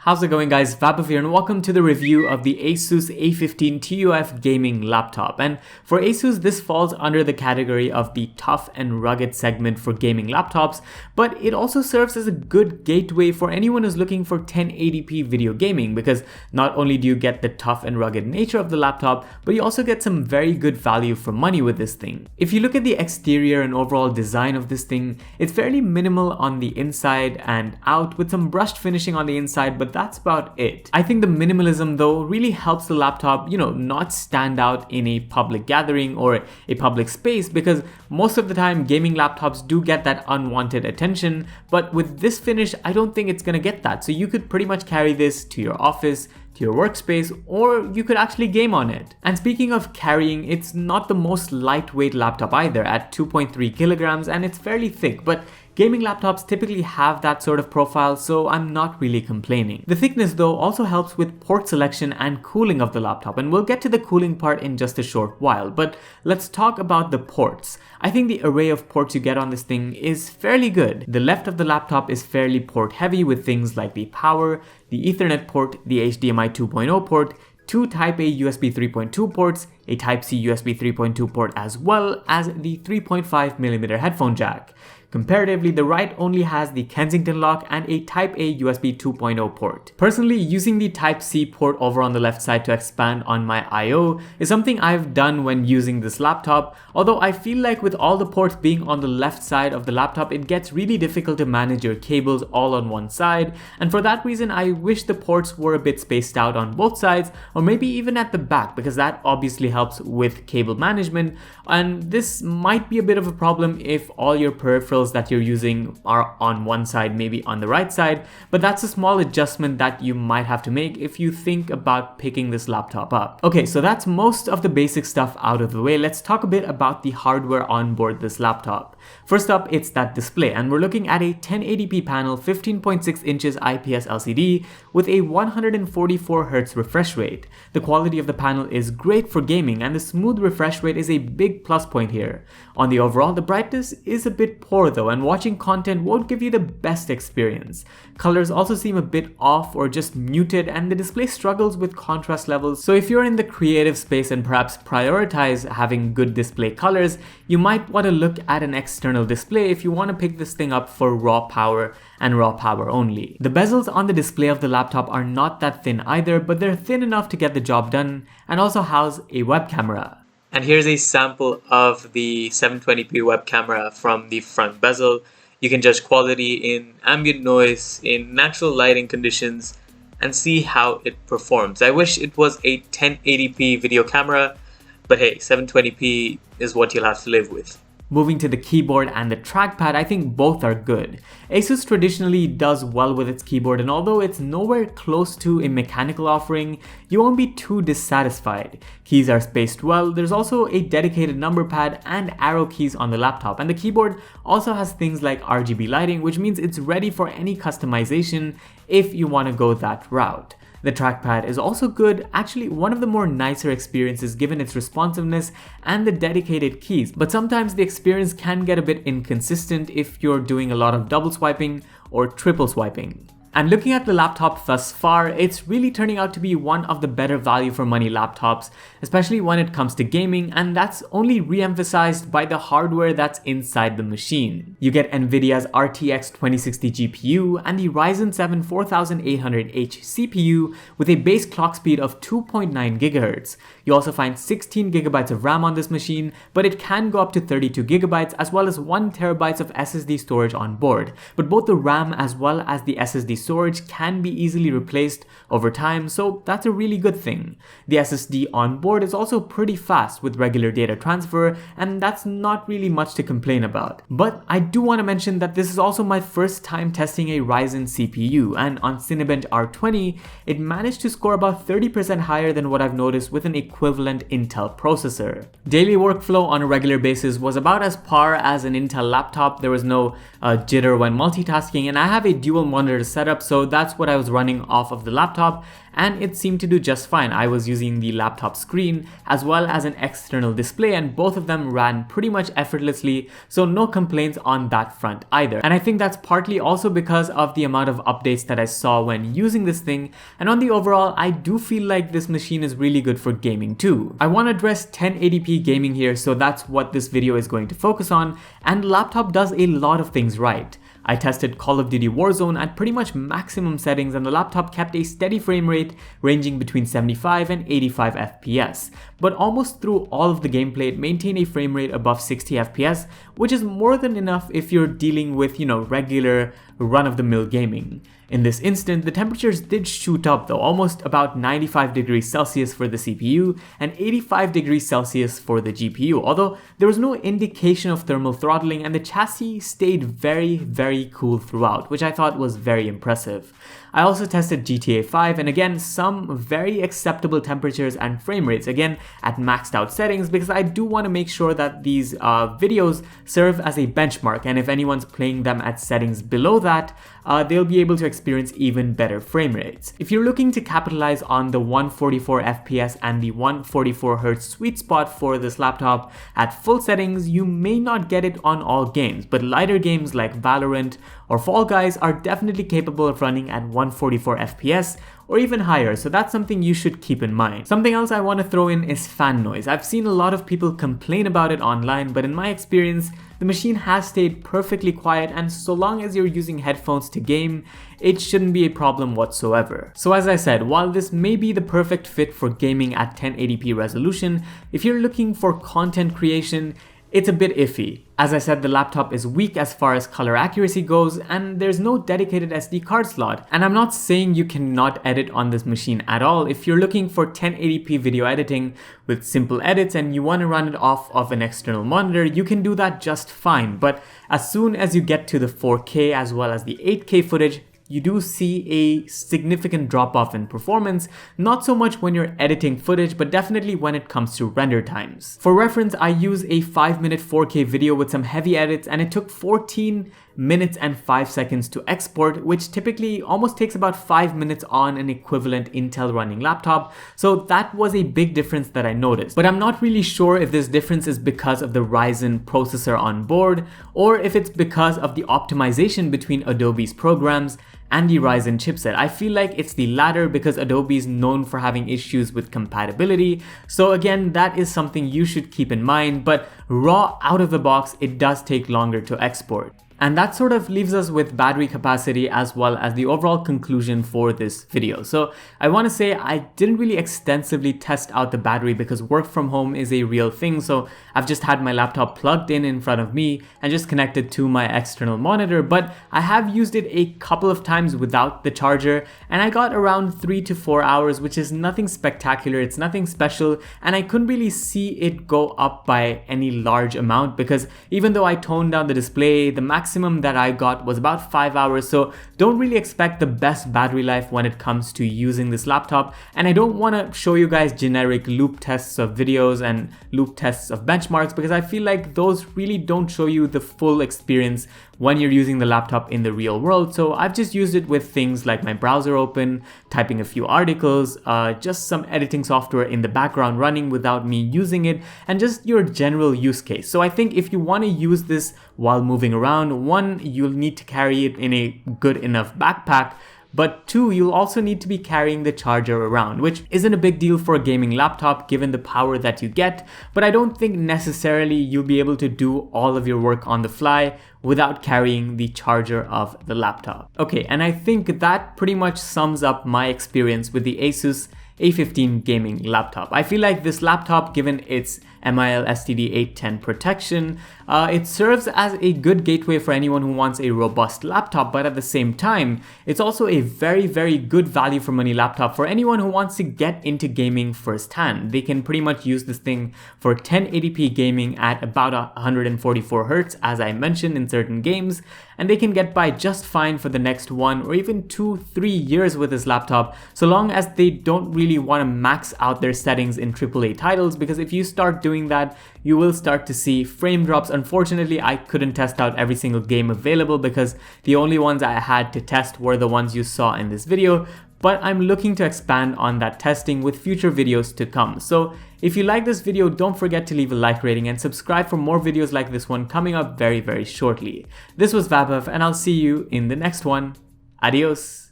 How's it going, guys? Vaibhav here and welcome to the review of the Asus A15 TUF gaming laptop. And for Asus, this falls under the category of the tough and rugged segment for gaming laptops, but it also serves as a good gateway for anyone who's looking for 1080p video gaming, because not only do you get the tough and rugged nature of the laptop, but you also get some very good value for money with this thing. If you look at the exterior and overall design of this thing, it's fairly minimal on the inside and out with some brushed finishing on the inside, but that's about it. I think the minimalism though really helps the laptop, not stand out in a public gathering or a public space, because most of the time gaming laptops do get that unwanted attention, but with this finish, I don't think it's gonna get that. So you could pretty much carry this to your office, to your workspace, or you could actually game on it. And speaking of carrying, it's not the most lightweight laptop either at 2.3 kilograms, and it's fairly thick, but gaming laptops typically have that sort of profile, so I'm not really complaining. The thickness though also helps with port selection and cooling of the laptop, and we'll get to the cooling part in just a short while, but let's talk about the ports. I think the array of ports you get on this thing is fairly good. The left of the laptop is fairly port heavy with things like the power, the Ethernet port, the HDMI 2.0 port, two Type A USB 3.2 ports, a Type C USB 3.2 port, as well as the 3.5mm headphone jack. Comparatively, the right only has the Kensington lock and a Type A USB 2.0 port. Personally, using the Type C port over on the left side to expand on my I/O is something I've done when using this laptop, although I feel like with all the ports being on the left side of the laptop, it gets really difficult to manage your cables all on one side, and for that reason I wish the ports were a bit spaced out on both sides, or maybe even at the back, because that obviously helps with cable management, and this might be a bit of a problem if all your peripherals that you're using are on one side, maybe on the right side, but that's a small adjustment that you might have to make if you think about picking this laptop up. Okay, so that's most of the basic stuff out of the way. Let's talk a bit about the hardware on board this laptop. First up, it's that display, and we're looking at a 1080p panel, 15.6 inches IPS LCD with a 144Hz refresh rate. The quality of the panel is great for gaming, and the smooth refresh rate is a big plus point here. On the overall, the brightness is a bit poor though, and watching content won't give you the best experience. Colors also seem a bit off or just muted, and the display struggles with contrast levels, so if you're in the creative space and perhaps prioritize having good display colors, you might want to look at an external display if you want to pick this thing up for raw power and raw power only. The bezels on the display of the laptop are not that thin either, but they're thin enough to get the job done and also house a web camera. And here's a sample of the 720p web camera from the front bezel. You can judge quality in ambient noise, in natural lighting conditions, and see how it performs. I wish it was a 1080p video camera, but hey, 720p is what you'll have to live with. Moving to the keyboard and the trackpad, I think both are good. Asus traditionally does well with its keyboard, and although it's nowhere close to a mechanical offering, you won't be too dissatisfied. Keys are spaced well, there's also a dedicated number pad and arrow keys on the laptop, and the keyboard also has things like RGB lighting, which means it's ready for any customization if you want to go that route. The trackpad is also good, actually one of the more nicer experiences given its responsiveness and the dedicated keys, but sometimes the experience can get a bit inconsistent if you're doing a lot of double swiping or triple swiping. And looking at the laptop thus far, it's really turning out to be one of the better value for money laptops, especially when it comes to gaming, and that's only re-emphasized by the hardware that's inside the machine. You get Nvidia's RTX 2060 GPU and the Ryzen 7 4800H CPU with a base clock speed of 2.9 GHz. You also find 16 GB of RAM on this machine, but it can go up to 32 GB as well as 1 TB of SSD storage on board. But both the RAM as well as the SSD storage can be easily replaced over time, so that's a really good thing. The SSD on board is also pretty fast with regular data transfer, and that's not really much to complain about. But I do want to mention that this is also my first time testing a Ryzen CPU, and on Cinebench R20, it managed to score about 30% higher than what I've noticed with an equivalent Intel processor. Daily workflow on a regular basis was about as par as an Intel laptop. There was no jitter when multitasking, and I have a dual monitor setup setup, so that's what I was running off of the laptop, and it seemed to do just fine. I was using the laptop screen as well as an external display, and both of them ran pretty much effortlessly, so no complaints on that front either. And I think that's partly also because of the amount of updates that I saw when using this thing, and on the overall, I do feel like this machine is really good for gaming too. I want to address 1080p gaming here, so that's what this video is going to focus on, and the laptop does a lot of things right. I tested Call of Duty Warzone at pretty much maximum settings, and the laptop kept a steady frame rate ranging between 75 and 85 FPS. But almost through all of the gameplay, it maintained a frame rate above 60 FPS, which is more than enough if you're dealing with, regular run-of-the-mill gaming. In this instant, the temperatures did shoot up though, almost about 95 degrees Celsius for the CPU and 85 degrees Celsius for the GPU, although there was no indication of thermal throttling, and the chassis stayed very cool throughout, which I thought was very impressive. I also tested GTA 5, and again, some very acceptable temperatures and frame rates, again at maxed out settings, because I do want to make sure that these videos serve as a benchmark, and if anyone's playing them at settings below that, they'll be able to experience even better frame rates. If you're looking to capitalize on the 144 FPS and the 144 Hz sweet spot for this laptop at full settings, you may not get it on all games, but lighter games like Valorant or Fall Guys are definitely capable of running at 144 FPS or even higher, so that's something you should keep in mind. Something else I want to throw in is fan noise. I've seen a lot of people complain about it online, but in my experience, the machine has stayed perfectly quiet, and so long as you're using headphones to game, it shouldn't be a problem whatsoever. So as I said, while this may be the perfect fit for gaming at 1080p resolution, if you're looking for content creation, it's a bit iffy. As I said, the laptop is weak as far as color accuracy goes, and there's no dedicated SD card slot. And I'm not saying you cannot edit on this machine at all. If you're looking for 1080p video editing with simple edits and you want to run it off of an external monitor, you can do that just fine. But as soon as you get to the 4K as well as the 8K footage, you do see a significant drop off in performance, not so much when you're editing footage, but definitely when it comes to render times. For reference, I use a 5-minute 4K video with some heavy edits, and it took 14 minutes and 5 seconds to export, which typically almost takes about 5 minutes on an equivalent Intel running laptop. So that was a big difference that I noticed. But I'm not really sure if this difference is because of the Ryzen processor on board, or if it's because of the optimization between Adobe's programs and the Ryzen chipset. I feel like it's the latter, because Adobe is known for having issues with compatibility. So again, that is something you should keep in mind, but raw out of the box, it does take longer to export. And that sort of leaves us with battery capacity as well as the overall conclusion for this video. So I want to say I didn't really extensively test out the battery because work from home is a real thing. So I've just had my laptop plugged in front of me and just connected to my external monitor. But I have used it a couple of times without the charger, and I got around 3 to 4 hours, which is nothing spectacular. It's nothing special. And I couldn't really see it go up by any large amount, because even though I toned down the display, the maximum that I got was about 5 hours, so don't really expect the best battery life when it comes to using this laptop. And I don't want to show you guys generic loop tests of videos and loop tests of benchmarks, because I feel like those really don't show you the full experience when you're using the laptop in the real world. So I've just used it with things like my browser open, typing a few articles, just some editing software in the background running without me using it, and just your general use case. So I think if you want to use this while moving around, one, you'll need to carry it in a good enough backpack, but two, you'll also need to be carrying the charger around, which isn't a big deal for a gaming laptop given the power that you get, but I don't think necessarily you'll be able to do all of your work on the fly without carrying the charger of the laptop. Okay, and I think that pretty much sums up my experience with the Asus A15 gaming laptop. I feel like this laptop, given its MIL STD810 protection, it serves as a good gateway for anyone who wants a robust laptop, but at the same time, it's also a very good value for money laptop for anyone who wants to get into gaming firsthand. They can pretty much use this thing for 1080p gaming at about 144 Hz, as I mentioned, in certain games, and they can get by just fine for the next 1 or even 2-3 years with this laptop, so long as they don't really want to max out their settings in AAA titles, because if you start doing that, you will start to see frame drops. Unfortunately, I couldn't test out every single game available because the only ones I had to test were the ones you saw in this video, but I'm looking to expand on that testing with future videos to come. So if you like this video, don't forget to leave a like rating and subscribe for more videos like this one coming up very, very shortly. This was Vaibhav, and I'll see you in the next one. Adios.